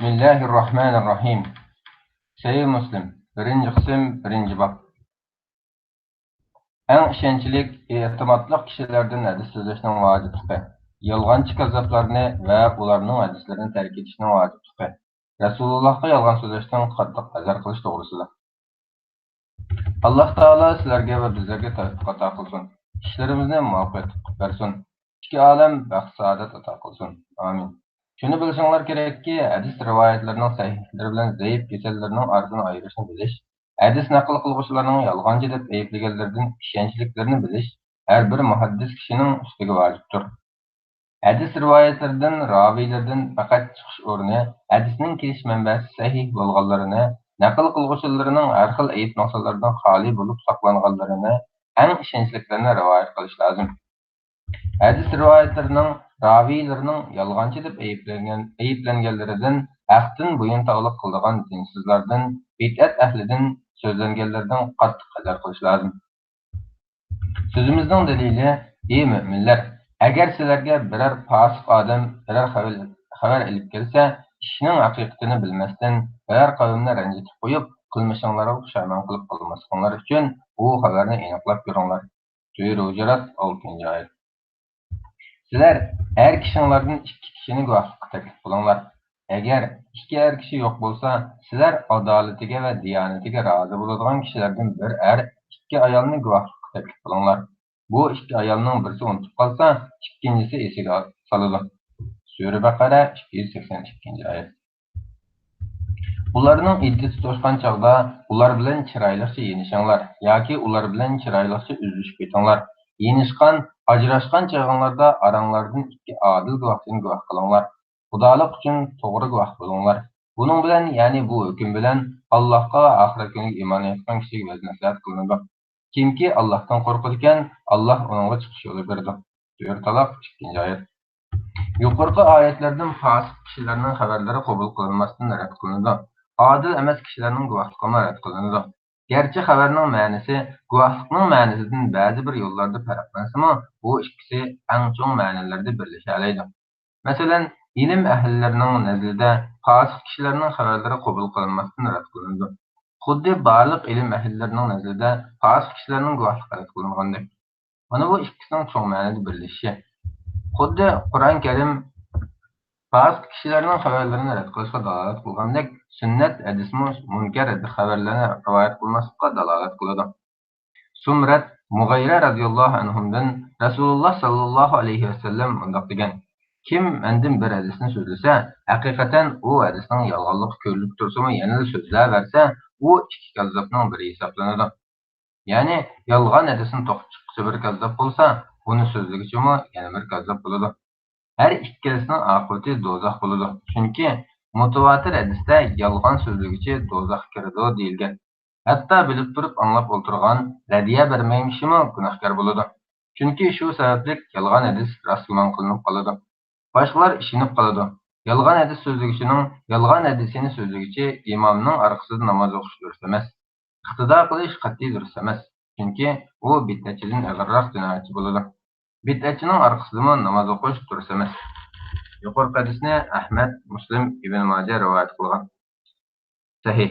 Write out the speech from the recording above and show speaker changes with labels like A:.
A: Bismillahirrahmanirrahim. Sahih Muslim. Birinci kısım, birinci bab. En işençilik, e'timatlık kişilerden hadis sözleşinin vacipliği. Yalğancı kazzaplarını ve ularının hadislerini terk etişinin vacipliği. Resulullah'a yalğan sözleşten qattiq hazar qilish doğrusudur. Allah Taala sizlerge ve bizlerge tevfik ata kılsın. İşlerimizni muvaffaq versin. İki alem baxt saadet ata kılsın. Amin. Şunu bilsеңler kerakki, hadis rivoyatlarining sahihleri bilan zaif kesellerining orasini ayirishni bilish, hadis naql qilguvchilarning yolg'onchi deb ayblaganlardan ishonchliklarini bilish har bir muhaddis kishining ustiga vojibdir. Hadis rivoyatlaridan raviylardan faqat chiqish o'rni, hadisning kelish manbasi sahih bo'lganlarini, naql qilguvchilarining har xil ayb nuqsalardan xoli bo'lib saqlanganlarini, eng ishonchliklarini rivoyat qilish lozim. Hadis rivoyatlarining raviylarning yolg'onchi deb ayblanganlaridan, haqdan bo'yin tog'liq qiladigan dinsizlardan, bid'at ahlidan so'zlanganlardan qattiq hazar qilish lozim. So'zimizning dalili: ey mo'minlar, agar sizlarga biror fosiq odam biror xabar ilib kelsa, ishning haqiqatini bilmasdan biror qavmni ranjitib qo'yib, qilmishinglarga pushaymon qilib qolmasliklaring uchun bu xabarni aniqlab ko'ringlar. Hujurat 6-oyat. Sizler her kişilerden iki kişinin guahlıkı teklif bulunlar. Eğer iki er kişi yok bolsa, sizler adaletine ve diyanetine razı bulunduğun kişilerden bir er, iki ayalını guahlıkı teklif bulunlar. Bu iki ayalının birisi unutup kalsa, ikincisi esiga salınır. Sure Bakara 282. ayet. Ularning iddati to'shqan chog'da ular bilan chiroyliqcha yenishinglar yoki ular bilan chiroyliqcha uzilishib ketinglar. Yenishgan, ajrashgan chog'inglarda aranglardan ikki adil guvohdan guvoh qilinglar. Xudolik uchun to'g'ri guvoh bo'linglar. Buning bilan, ya'ni bu hukm bilan Allohga va oxirat kuniga iymon etgan kishiga vazn-nasihat qilinadi. Kimki Allohdan qo'rqadigan, Alloh uningga chiqish yo'li berdi. Sura Taloq 2-oyat. Yuqorqi oyatlardan fosiq kishilarning xabarlari qabul qilinmasdan rad qilinadi. Adil emas kishilarning guvohligini rad qilinadi. Gerçi xabarning ma'nosi guvohlikning ma'nosidan ba'zi bir yo'llarda farqlansimi, bu ikkisi eng cho'ng ma'nolarda birlasha oladi. Masalan, ilm ahllarining nazarida fosiq kishilarning xabarlari qabul qilinmasdan rad qilinadi. Xuddi barliq ilm ahllarining nazarida fosiq kishilarning guvohligi rad qilingandek. Mana bu ikkisining cho'ng ma'noda birlashishi. Xuddi Qur'on Karim fasiq kishilarning xabarlarini rad qilishga dalolat qilgandek, sunnat hadismi munkar xabarlarni rivoyat qilmaslikka dalolat qiladi. Sumrat Mug'ayra radhiyallohu anhudan Rasululloh sallallohu alayhi vasallam bundoq degan: kim mendan bir hadisni so'zlasa, haqiqatan u hadisning yolg'onligi ko'rinib tursami, yana so'zlaversa, u ikki kazzobning biri hisoblanadi. Ya'ni yolg'on hadisni to'qib bir kazzob bo'lsa, uni so'zligichimi yana bir kazzob bo'ladi. Her ikkilisining oqibati do'zax bo'ladi. Chunki mutawatir hadisda yolg'on so'zligichi do'zaxga kiradi deyilgan. Hatto bilib turib anglab o'tirgan radiya bermagan kishimi gunohkor bo'ladi. Chunki shu sababli yolg'on hadis rasmon qilinib qoladi. Boshqalar ishonib qoladi. Yolg'on hadis so'zligichining yolg'on hadisini so'zligichi imomning orqasida namoz o'qish durust emas. Iqtido qilish qat'iy durust emas. Chunki u bid'atchidan og'irroq jinoyatchi bo'ladi. Bid'atchining orqasida namoz o'qish durust emas. Yuqorqi hadisni Ahmad, Muslim, Ibn Majah rivoyat qilgan. Sahih.